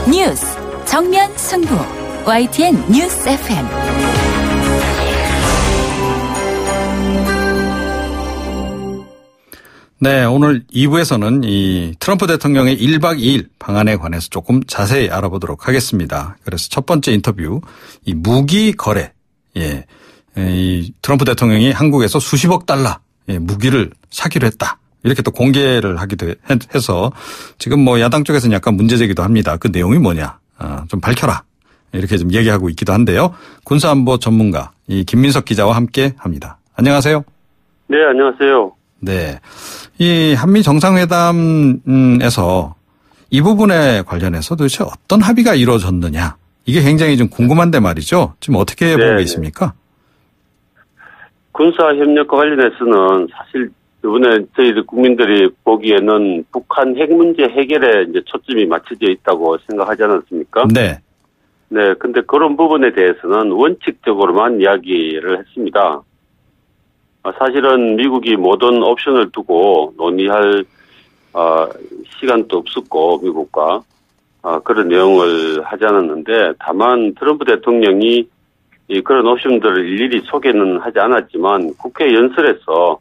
뉴스 정면 승부 YTN 뉴스 FM. 네, 오늘 2부에서는 이 트럼프 대통령의 1박 2일 방안에 관해서 조금 자세히 알아보도록 하겠습니다. 그래서 첫 번째 인터뷰, 이 무기 거래, 이 트럼프 대통령이 한국에서 수십억 달러 무기를 사기로 했다. 이렇게 또 공개를 하기도 해서 지금 뭐 야당 쪽에서는 약간 문제 제기도 합니다. 그 내용이 뭐냐, 좀 밝혀라. 이렇게 좀 얘기하고 있기도 한데요. 군사안보 전문가 이 김민석 기자와 함께 합니다. 안녕하세요. 네, 안녕하세요. 네. 이 한미 정상회담에서 이 부분에 관련해서 도대체 어떤 합의가 이루어졌느냐. 이게 굉장히 좀 궁금한데 말이죠. 지금 어떻게 보고 계십니까? 군사협력과 관련해서는 사실 이번에 저희들 국민들이 보기에는 북한 핵 문제 해결에 이제 초점이 맞춰져 있다고 생각하지 않았습니까? 네. 네, 근데 그런 부분에 대해서는 원칙적으로만 이야기를 했습니다. 사실은 미국이 모든 옵션을 두고 논의할 시간도 없었고 미국과 그런 내용을 하지 않았는데, 다만 트럼프 대통령이 그런 옵션들을 일일이 소개는 하지 않았지만 국회 연설에서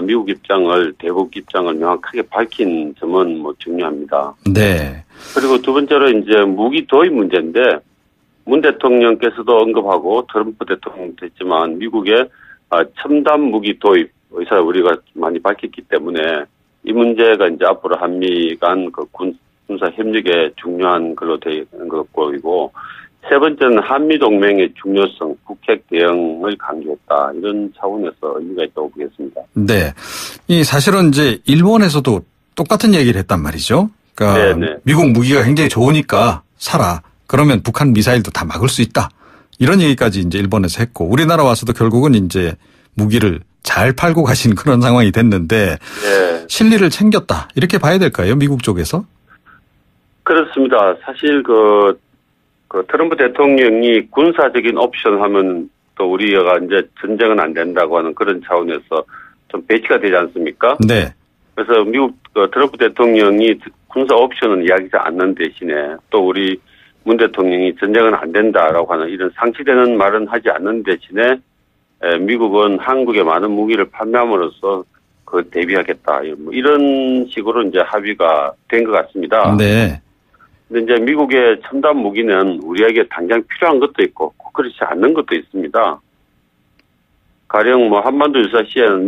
미국 입장을, 대북 입장을 명확하게 밝힌 점은 뭐 중요합니다. 네. 그리고 두 번째로 이제 무기 도입 문제인데, 문 대통령께서도 언급하고 트럼프 대통령도 했지만 미국의 첨단 무기 도입 의사를 우리가 많이 밝혔기 때문에 이 문제가 이제 앞으로 한미 간 그 군사 협력에 중요한 걸로 되는 것 보이고, 세 번째는 한미 동맹의 중요성, 북핵 대응을 강조했다. 이런 차원에서 의미가 있다고 보겠습니다. 네. 이 사실은 이제 일본에서도 똑같은 얘기를 했단 말이죠. 그러니까 네네. 미국 무기가 굉장히 좋으니까 사라. 그러면 북한 미사일도 다 막을 수 있다. 이런 얘기까지 이제 일본에서 했고, 우리나라 와서도 결국은 이제 무기를 잘 팔고 가신 그런 상황이 됐는데, 네. 실리를 챙겼다. 이렇게 봐야 될까요? 미국 쪽에서? 그렇습니다. 사실 그 트럼프 대통령이 군사적인 옵션 하면 또 우리가 이제 전쟁은 안 된다고 하는 그런 차원에서 좀 배치가 되지 않습니까? 네. 그래서 미국 트럼프 대통령이 군사 옵션은 이야기하지 않는 대신에 또 우리 문 대통령이 전쟁은 안 된다라고 하는 이런 상치되는 말은 하지 않는 대신에 미국은 한국에 많은 무기를 판매함으로써 그 대비하겠다. 이런 식으로 이제 합의가 된 것 같습니다. 네. 근데 이제 미국의 첨단 무기는 우리에게 당장 필요한 것도 있고 그렇지 않는 것도 있습니다. 가령 뭐 한반도 유사시에는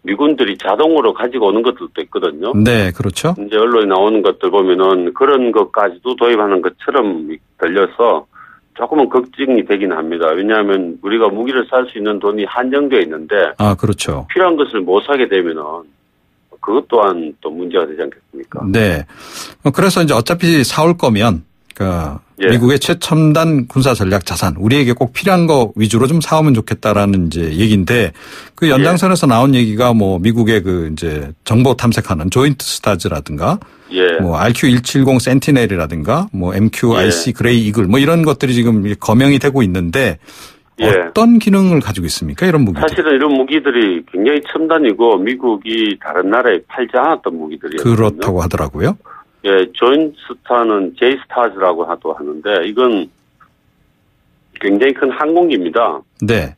미군들이 자동으로 가지고 오는 것들도 있거든요. 네, 그렇죠. 이제 언론에 나오는 것들 보면은 그런 것까지도 도입하는 것처럼 들려서 조금은 걱정이 되긴 합니다. 왜냐하면 우리가 무기를 살 수 있는 돈이 한정되어 있는데, 그렇죠. 필요한 것을 못 사게 되면은 그것 또한 또 문제가 되지 않겠습니까? 네. 그래서 이제 어차피 사올 거면 미국의 최첨단 군사 전략 자산, 우리에게 꼭 필요한 거 위주로 좀 사오면 좋겠다라는 이제 얘기인데, 그 연장선에서 나온 얘기가 뭐 미국의 그 이제 정보 탐색하는 조인트 스타즈라든가, 뭐 RQ-170 센티넬이라든가, 뭐 MQ-IC 그레이 이글 뭐 이런 것들이 지금 거명이 되고 있는데, 어떤 기능을 가지고 있습니까? 이런 무기들. 사실은 이런 무기들이 굉장히 첨단이고 미국이 다른 나라에 팔지 않았던 무기들이에요. 그렇다고 하더라고요. 조인스타는 제이스타즈라고 하는데 이건 굉장히 큰 항공기입니다. 네.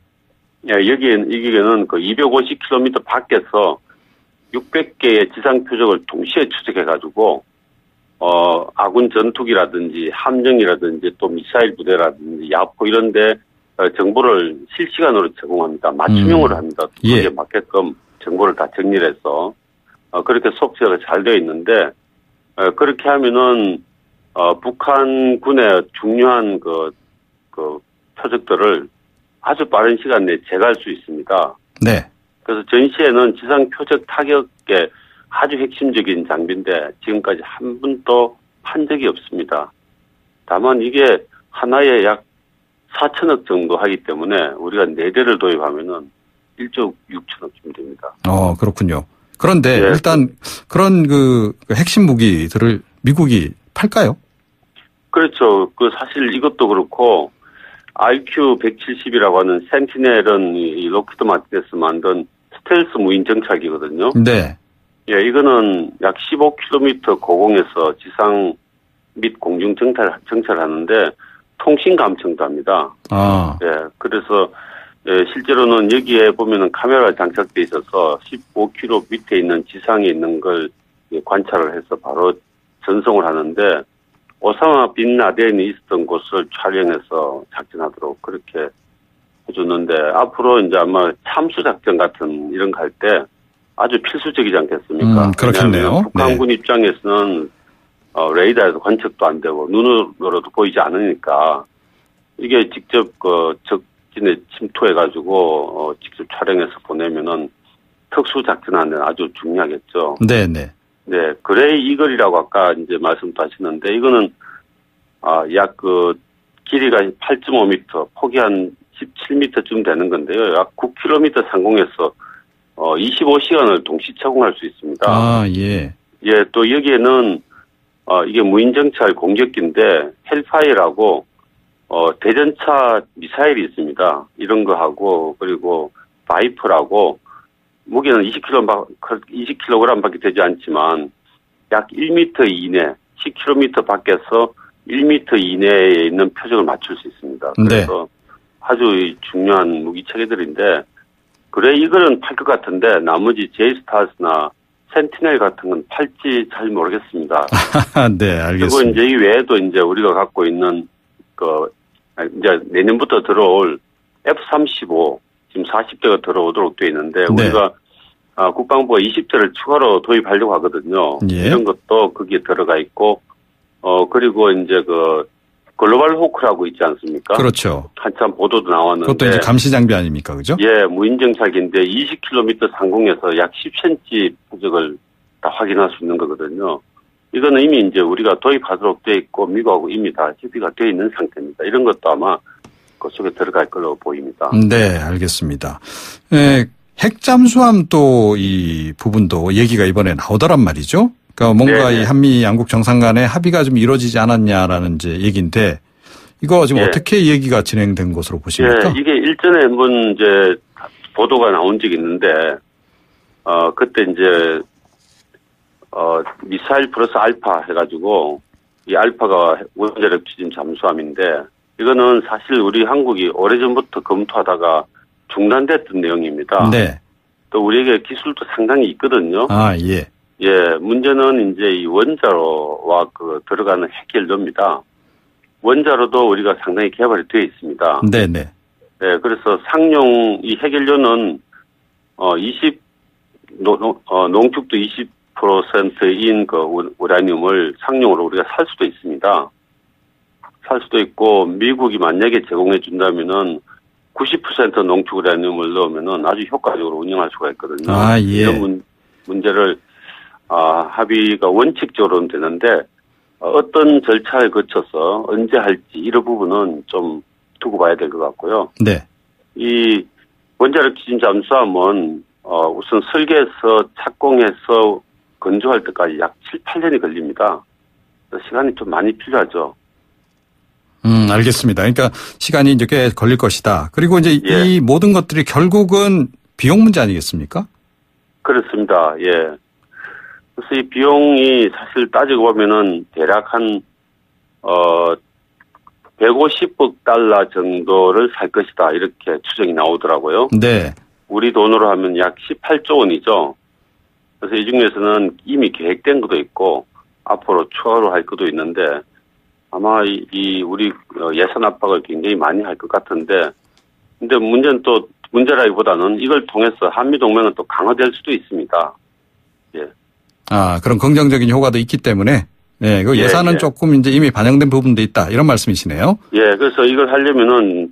여기에는 그 250km 밖에서 600개의 지상 표적을 동시에 추적해가지고 아군 전투기라든지 함정이라든지 또 미사일 부대라든지 야포 이런데 정보를 실시간으로 제공합니다. 맞춤형으로 합니다. 거기에 맞게끔 정보를 다 정리해서 그렇게 속세가 잘 되어 있는데. 그렇게 하면은, 북한군의 중요한 그 표적들을 아주 빠른 시간 내에 제거할 수 있습니다. 네. 그래서 전시에는 지상 표적 타격에 아주 핵심적인 장비인데 지금까지 한 번도 판 적이 없습니다. 다만 이게 하나에 약 4천억 정도 하기 때문에 우리가 4대를 도입하면은 1조 6천억쯤 됩니다. 그렇군요. 그런데 일단 그런 그 핵심 무기들을 미국이 팔까요? 그렇죠. 사실 이것도 그렇고 RQ-170이라고 하는 센티넬은 이 록히드 마틴에서 만든 스텔스 무인 정찰기거든요. 네. 이거는 약 15km 고공에서 지상 및 공중 정찰하는데 통신 감청도 합니다. 예, 그래서 실제로는 여기에 보면은 카메라 장착돼 있어서 15km 밑에 있는 지상에 있는 걸 관찰을 해서 바로 전송을 하는데 오사마 빈 라덴이 있었던 곳을 촬영해서 작전하도록 그렇게 해줬는데 앞으로 이제 아마 참수 작전 같은 이런 거 할 때 아주 필수적이지 않겠습니까? 그렇겠네요. 북한군 입장에서는 레이더에서 관측도 안 되고 눈으로도 보이지 않으니까 이게 직접 적진에 침투해가지고 직접 촬영해서 보내면은 특수 작전하는 아주 중요하겠죠. 네네. 네, 그레이 이글이라고 아까 이제 말씀도 하시는데 이거는 약 길이가 8.5m, 폭이 한 17m쯤 되는 건데요. 약 9km 상공에서 25시간을 동시 착용할 수 있습니다. 예. 예, 또 여기에는 이게 무인정찰 공격기인데 헬파이라고 대전차 미사일이 있습니다. 이런 거 하고 그리고 바이퍼라고 무게는 20kg밖에 되지 않지만 약 1m 이내, 10km 밖에서 1m 이내에 있는 표적을 맞출 수 있습니다. 그래서 아주 중요한 무기 체계들인데 그래 이거는 팔 것 같은데 나머지 제이스타스나 센티넬 같은 건 팔지 잘 모르겠습니다. 네, 알겠습니다. 그리고 이제 이 외에도 이제 우리가 갖고 있는 이제 내년부터 들어올 F-35 지금 40대가 들어오도록 되어 있는데 우리가 국방부가 20대를 추가로 도입하려고 하거든요. 예. 이런 것도 거기에 들어가 있고 그리고 이제 글로벌 호크라고 있지 않습니까? 그렇죠. 한참 보도도 나왔는데 그것도 이제 감시 장비 아닙니까, 그죠? 예, 무인정찰기인데 20km 상공에서 약 10cm 표적을 다 확인할 수 있는 거거든요. 이거는 이미 이제 우리가 도입하도록 돼 있고 미국하고 이미 다 협의가 돼 있는 상태입니다. 이런 것도 아마 그 속에 들어갈 걸로 보입니다. 네, 알겠습니다. 핵 잠수함 또 이 부분도 얘기가 이번에 나오더란 말이죠. 그러니까 뭔가 이 한미 양국 정상 간의 합의가 좀 이루어지지 않았냐라는 이제 얘기인데 이거 지금 어떻게 얘기가 진행된 것으로 보십니까? 이게 일전에 한번 이제 보도가 나온 적이 있는데 그때 이제 미사일 플러스 알파 해가지고 이 알파가 원자력 추진 잠수함인데 이거는 사실 우리 한국이 오래전부터 검토하다가 중단됐던 내용입니다. 네. 또 우리에게 기술도 상당히 있거든요. 예. 예, 문제는 이제 이 원자로와 들어가는 핵 연료입니다. 원자로도 우리가 상당히 개발이 되어 있습니다. 네네. 예, 그래서 상용 이 핵 연료는 농축도 20%인 우라늄을 상용으로 우리가 살 수도 있습니다. 살 수도 있고 미국이 만약에 제공해 준다면은 90% 농축 우라늄을 넣으면은 아주 효과적으로 운영할 수가 있거든요. 예. 이런 문제를 합의가 원칙적으로는 되는데 어떤 절차를 거쳐서 언제 할지 이런 부분은 좀 두고 봐야 될 것 같고요. 네. 이 원자력 추진 잠수함은 우선 설계해서 착공해서 건조할 때까지 약 7, 8년이 걸립니다. 시간이 좀 많이 필요하죠. 알겠습니다. 그러니까 시간이 이제 꽤 걸릴 것이다. 그리고 이제 이 모든 것들이 결국은 비용 문제 아니겠습니까? 그렇습니다. 예. 그래서 이 비용이 사실 따지고 보면은 대략 한 150억 달러 정도를 살 것이다 이렇게 추정이 나오더라고요. 네. 우리 돈으로 하면 약 18조 원이죠. 그래서 이 중에서는 이미 계획된 것도 있고 앞으로 추가로 할 것도 있는데 아마 우리 예산 압박을 굉장히 많이 할 것 같은데 근데 문제라기보다는 이걸 통해서 한미동맹은 또 강화될 수도 있습니다. 예. 그런 긍정적인 효과도 있기 때문에 그 예산은 조금 이제 이미 반영된 부분도 있다 이런 말씀이시네요. 예, 그래서 이걸 하려면은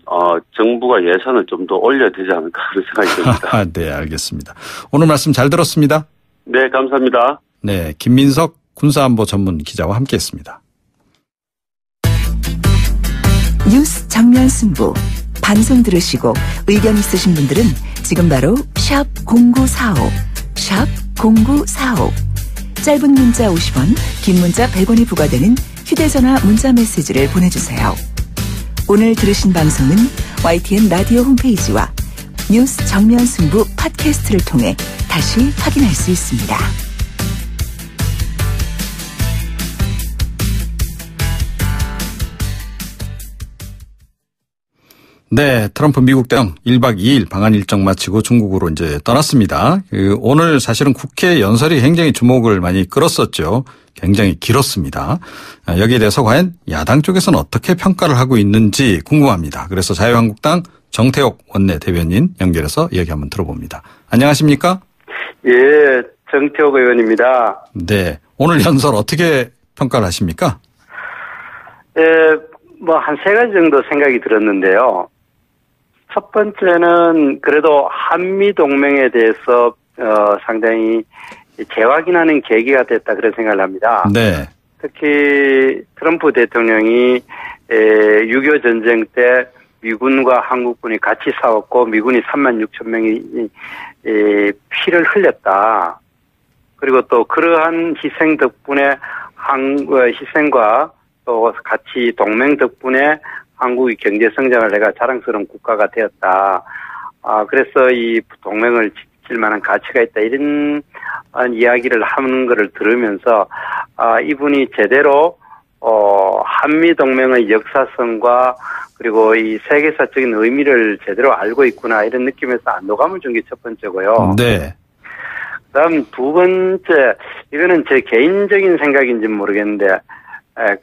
정부가 예산을 좀 더 올려야 되지 않을까 그런 생각이 듭니다. 네, 알겠습니다. 오늘 말씀 잘 들었습니다. 네, 감사합니다. 네, 김민석 군사안보 전문 기자와 함께했습니다. 뉴스 정면 승부 방송 들으시고 의견 있으신 분들은 지금 바로 샵 0945 샵 0945 짧은 문자 50원, 긴 문자 100원이 부과되는 휴대전화 문자 메시지를 보내주세요. 오늘 들으신 방송은 YTN 라디오 홈페이지와 뉴스 정면 승부 팟캐스트를 통해 다시 확인할 수 있습니다. 네, 트럼프 미국 대통령 1박 2일 방한 일정 마치고 중국으로 이제 떠났습니다. 오늘 사실은 국회 연설이 굉장히 주목을 많이 끌었었죠. 굉장히 길었습니다. 여기에 대해서 과연 야당 쪽에서는 어떻게 평가를 하고 있는지 궁금합니다. 그래서 자유한국당 정태욱 원내대변인 연결해서 이야기 한번 들어봅니다. 안녕하십니까? 예, 정태욱 의원입니다. 네, 오늘 연설 어떻게 평가를 하십니까? 뭐 한 세 가지 정도 생각이 들었는데요. 첫 번째는 그래도 한미 동맹에 대해서 상당히 재확인하는 계기가 됐다 그런 생각을 합니다. 네. 특히 트럼프 대통령이 6.25 전쟁 때 미군과 한국군이 같이 싸웠고 미군이 36,000명이 피를 흘렸다. 그리고 또 그러한 희생 덕분에 희생과 또 같이 동맹 덕분에 한국이 경제 성장을 내가 자랑스러운 국가가 되었다. 그래서 이 동맹을 지킬 만한 가치가 있다. 이런 이야기를 하는 것을 들으면서 이분이 제대로 한미 동맹의 역사성과 그리고 이 세계사적인 의미를 제대로 알고 있구나 이런 느낌에서 안도감을 준 게 첫 번째고요. 네. 그다음 두 번째 이거는 제 개인적인 생각인지 모르겠는데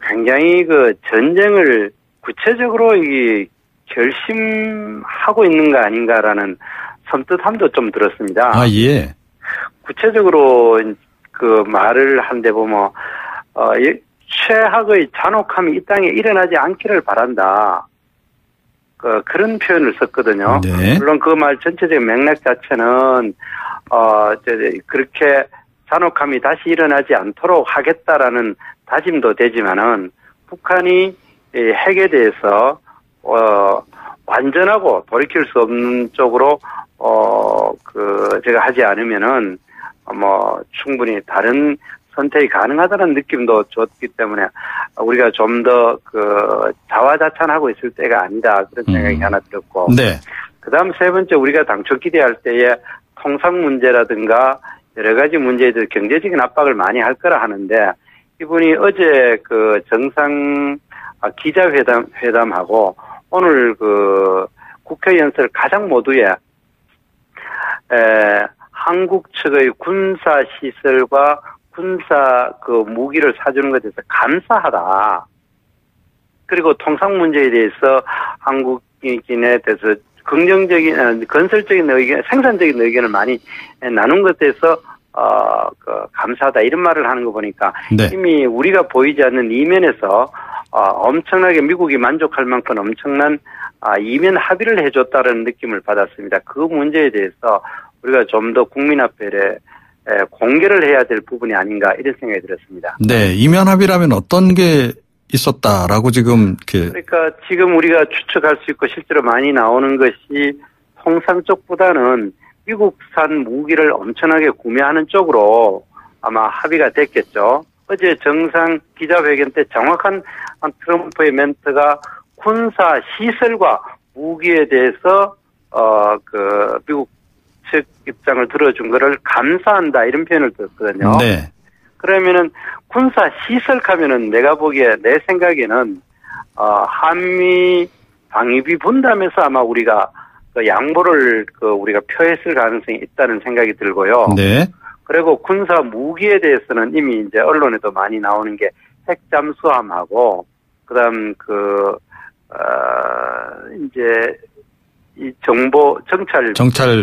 굉장히 그 전쟁을 구체적으로 이 결심하고 있는 거 아닌가라는 섬뜩함도 좀 들었습니다. 예. 구체적으로 그 말을 한데 보면 최악의 잔혹함이 이 땅에 일어나지 않기를 바란다. 그런 표현을 썼거든요. 네. 물론 그 말 전체적인 맥락 자체는 그렇게 잔혹함이 다시 일어나지 않도록 하겠다라는 다짐도 되지만은 북한이 핵에 대해서 완전하고 돌이킬 수 없는 쪽으로 제가 하지 않으면은 뭐 충분히 다른 선택이 가능하다는 느낌도 줬기 때문에 우리가 좀 더 자화자찬하고 있을 때가 아니다 그런 생각이 하나 들었고. 네. 그다음 세 번째 우리가 당초 기대할 때에 통상 문제라든가 여러 가지 문제에 대해서 경제적인 압박을 많이 할 거라 하는데 이분이 어제 그 정상 기자회담하고 오늘 그 국회 연설 가장 모두에 한국 측의 군사 시설과 군사 그 무기를 사주는 것에 대해서 감사하다. 그리고 통상 문제에 대해서 한국인에 대해서 긍정적인, 건설적인 의견, 생산적인 의견을 많이 나눈 것에 대해서 감사하다 이런 말을 하는 거 보니까 네. 이미 우리가 보이지 않는 이면에서 엄청나게 미국이 만족할 만큼 엄청난 이면 합의를 해줬다는 느낌을 받았습니다. 그 문제에 대해서 우리가 좀 더 국민 앞에 공개를 해야 될 부분이 아닌가 이런 생각이 들었습니다. 네, 이면 합의라면 어떤 게 있었다라고 지금 그러니까 지금 우리가 추측할 수 있고 실제로 많이 나오는 것이 통상 쪽보다는 미국산 무기를 엄청나게 구매하는 쪽으로 아마 합의가 됐겠죠. 어제 정상 기자회견 때 정확한 트럼프의 멘트가 군사 시설과 무기에 대해서 미국 측 입장을 들어준 거를 감사한다 이런 표현을 들었거든요. 네. 그러면은 군사 시설 하면은 내가 보기에 내 생각에는 한미 방위비 분담에서 아마 우리가 양보를 우리가 표했을 가능성이 있다는 생각이 들고요. 네. 그리고 군사 무기에 대해서는 이미 이제 언론에도 많이 나오는 게 핵 잠수함하고 그다음 이제 이 정찰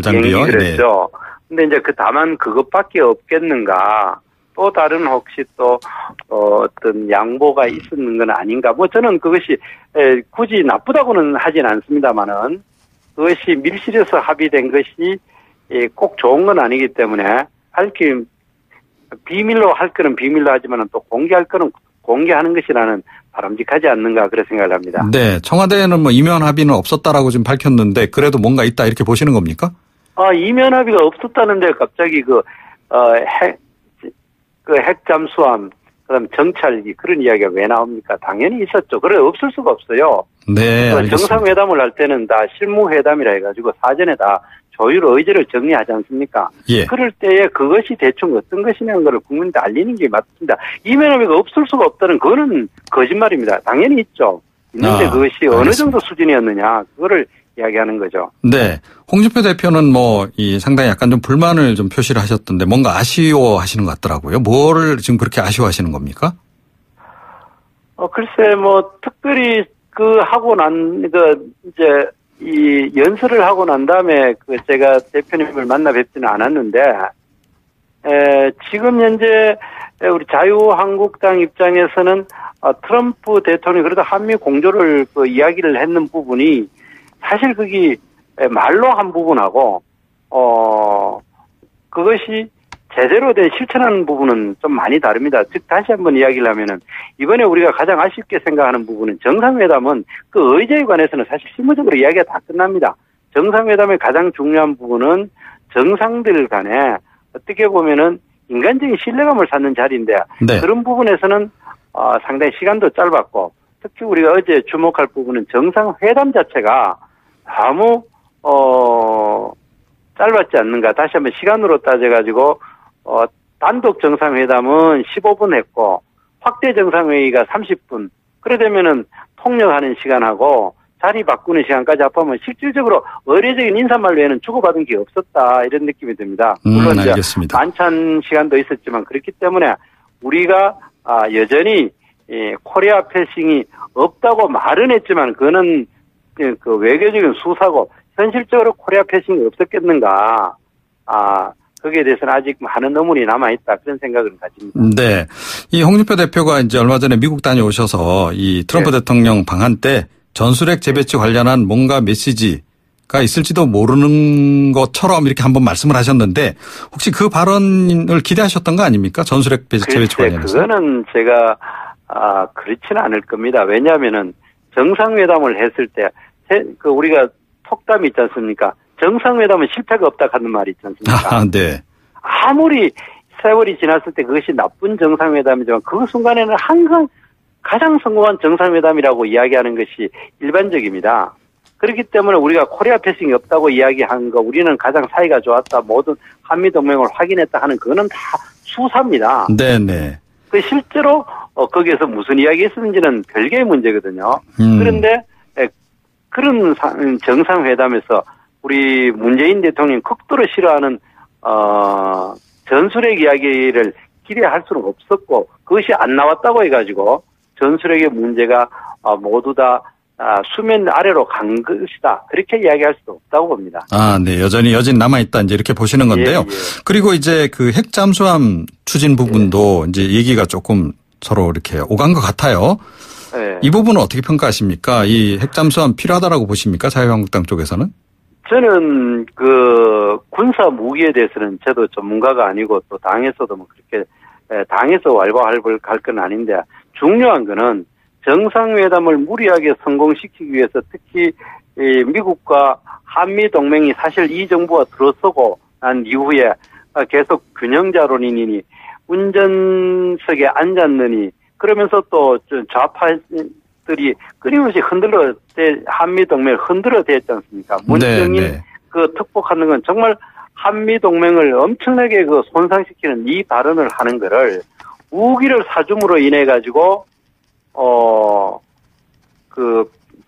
장비요. 그랬죠. 근데 이제 다만 그것밖에 없겠는가? 또 다른 혹시 또 어떤 양보가 있었는 건 아닌가? 뭐 저는 그것이 굳이 나쁘다고는 하진 않습니다만은 그것이 밀실에서 합의된 것이 꼭 좋은 건 아니기 때문에 비밀로 할 거는 비밀로 하지만은 또 공개할 거는 공개하는 것이라는 바람직하지 않는가 그런 생각을 합니다. 네, 청와대는 뭐 이면 합의는 없었다라고 지금 밝혔는데 그래도 뭔가 있다 이렇게 보시는 겁니까? 이면 합의가 없었다는데 갑자기 핵 잠수함, 그다음 정찰기 그런 이야기가 왜 나옵니까? 당연히 있었죠. 그래 없을 수가 없어요. 네, 알겠습니다. 정상회담을 할 때는 다 실무회담이라 해가지고 사전에 다 조율 의제를 정리하지 않습니까? 예. 그럴 때에 그것이 대충 어떤 것이냐는 걸 국민한테 알리는 게 맞습니다. 이면 합의가 없을 수가 없다는 그거는 거짓말입니다. 당연히 있죠. 있는데 그것이 어느 정도 수준이었느냐 그거를 이야기하는 거죠. 네. 홍준표 대표는 이 상당히 약간 좀 불만을 좀 표시를 하셨던데 뭔가 아쉬워하시는 것 같더라고요. 뭐를 지금 그렇게 아쉬워하시는 겁니까? 글쎄 특별히 이제 이 연설을 하고 난 다음에 제가 대표님을 만나 뵙지는 않았는데 지금 현재 우리 자유한국당 입장에서는 트럼프 대통령이 그래도 한미 공조를 이야기를 했는 부분이 사실 그게 말로 한 부분하고 그것이 제대로 된 실천하는 부분은 좀 많이 다릅니다. 즉 다시 한번 이야기를 하면은 이번에 우리가 가장 아쉽게 생각하는 부분은 정상회담은 그 의제에 관해서는 사실 실무적으로 이야기가 다 끝납니다. 정상회담의 가장 중요한 부분은 정상들 간에 어떻게 보면은 인간적인 신뢰감을 쌓는 자리인데 네. 그런 부분에서는 상당히 시간도 짧았고 특히 우리가 어제 주목할 부분은 정상회담 자체가 너무 짧았지 않는가. 다시 한번 시간으로 따져가지고 단독 정상회담은 15분 했고 확대 정상회의가 30분. 그래 되면은 통역하는 시간하고 자리 바꾸는 시간까지 합하면 실질적으로 의례적인 인사말 외에는 주고받은 게 없었다 이런 느낌이 듭니다. 물론 알겠습니다. 만찬 시간도 있었지만 그렇기 때문에 우리가 여전히 코리아 패싱이 없다고 말은 했지만 그거는 그 외교적인 수사고 현실적으로 코리아 패싱이 없었겠는가. 거기에 대해서는 아직 많은 의문이 남아있다. 그런 생각을 가집니다. 네. 이 홍준표 대표가 이제 얼마 전에 미국 다녀오셔서 이 트럼프 대통령 방한 때 전술핵 재배치 관련한 뭔가 메시지가 있을지도 모르는 것처럼 이렇게 한번 말씀을 하셨는데 혹시 그 발언을 기대하셨던 거 아닙니까? 전술핵 재배치 관련해서. 그거는 제가 그렇지는 않을 겁니다. 왜냐하면은 정상회담을 했을 때 우리가 톡담이 있지 않습니까? 정상회담은 실패가 없다 하는 말이 있지 않습니까? 네. 아무리 세월이 지났을 때 그것이 나쁜 정상회담이지만 그 순간에는 항상 가장 성공한 정상회담이라고 이야기하는 것이 일반적입니다. 그렇기 때문에 우리가 코리아 패싱이 없다고 이야기한 거 우리는 가장 사이가 좋았다. 모든 한미동맹을 확인했다 하는 그거는 다 수사입니다. 네네. 실제로 거기에서 무슨 이야기 했었는지는 별개의 문제거든요. 그런데 그런 정상회담에서 우리 문재인 대통령이 극도로 싫어하는 전술핵 이야기를 기대할 수는 없었고 그것이 안 나왔다고 해가지고 전술핵의 문제가 모두 다 수면 아래로 간 것이다. 그렇게 이야기할 수도 없다고 봅니다. 네. 여전히 여진 남아있다. 이제 이렇게 보시는 건데요. 예. 그리고 이제 그 핵 잠수함 추진 부분도 이제 얘기가 조금 서로 이렇게 오간 것 같아요. 예. 이 부분은 어떻게 평가하십니까? 이 핵 잠수함 필요하다라고 보십니까? 자유한국당 쪽에서는? 저는 군사 무기에 대해서는 저도 전문가가 아니고 또 당에서도 그렇게 당에서 왈가왈부할 건 아닌데 중요한 거는 정상회담을 무리하게 성공시키기 위해서 특히 미국과 한미 동맹이 사실 이 정부가 들어서고 난 이후에 계속 균형자론이니 운전석에 앉았느니 그러면서 또 좌파들이 끊임없이 한미 동맹을 흔들어댔지 않습니까? 문정인 특복하는 건 정말 한미 동맹을 엄청나게 손상시키는 이 발언을 하는 거를 무기를 사줌으로 인해 가지고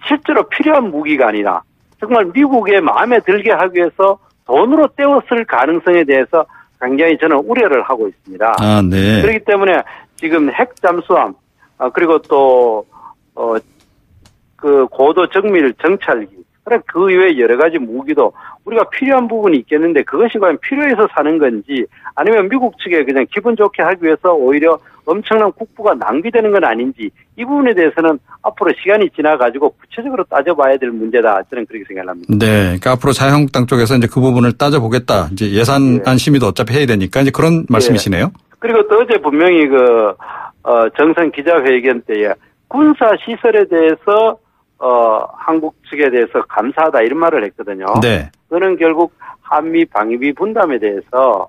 실제로 필요한 무기가 아니라 정말 미국의 마음에 들게 하기 위해서 돈으로 때웠을 가능성에 대해서 굉장히 저는 우려를 하고 있습니다. 네. 그렇기 때문에 지금 핵 잠수함 그리고 또 고도 정밀 정찰기 그 외에 여러 가지 무기도 우리가 필요한 부분이 있겠는데 그것이 과연 필요해서 사는 건지 아니면 미국 측에 그냥 기분 좋게 하기 위해서 오히려 엄청난 국부가 낭비되는 건 아닌지 이 부분에 대해서는 앞으로 시간이 지나가지고 구체적으로 따져봐야 될 문제다. 저는 그렇게 생각합니다. 네. 그러니까 앞으로 자유한국당 쪽에서 이제 그 부분을 따져보겠다. 이제 예산안 심의도 어차피 해야 되니까 이제 그런 말씀이시네요. 그리고 또 어제 분명히 정상 기자회견 때에 군사 시설에 대해서 한국 측에 대해서 감사하다 이런 말을 했거든요. 네. 그거는 결국 한미 방위비 분담에 대해서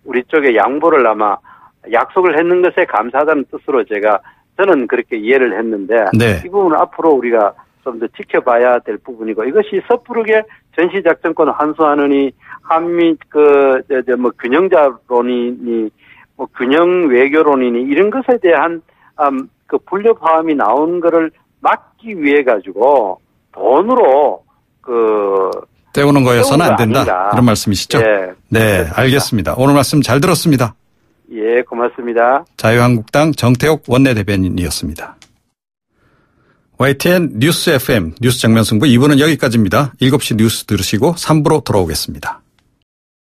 우리 쪽에 양보를 아마 약속을 했는 것에 감사하다는 뜻으로 저는 그렇게 이해를 했는데 네. 이 부분은 앞으로 우리가 좀 더 지켜봐야 될 부분이고 이것이 섣부르게 전시작전권을 환수하느니 한미 균형자론이니 균형 외교론이니 이런 것에 대한 그 불협화음이 나온 거를 막기 위해 가지고 돈으로 때우는 거여서는 안 된다. 아닌가. 그런 말씀이시죠? 네. 네, 알겠습니다. 오늘 말씀 잘 들었습니다. 예, 고맙습니다. 자유한국당 정태욱 원내대변인이었습니다. YTN 뉴스 FM 뉴스 장면승부 2부는 여기까지입니다. 7시 뉴스 들으시고 3부로 돌아오겠습니다.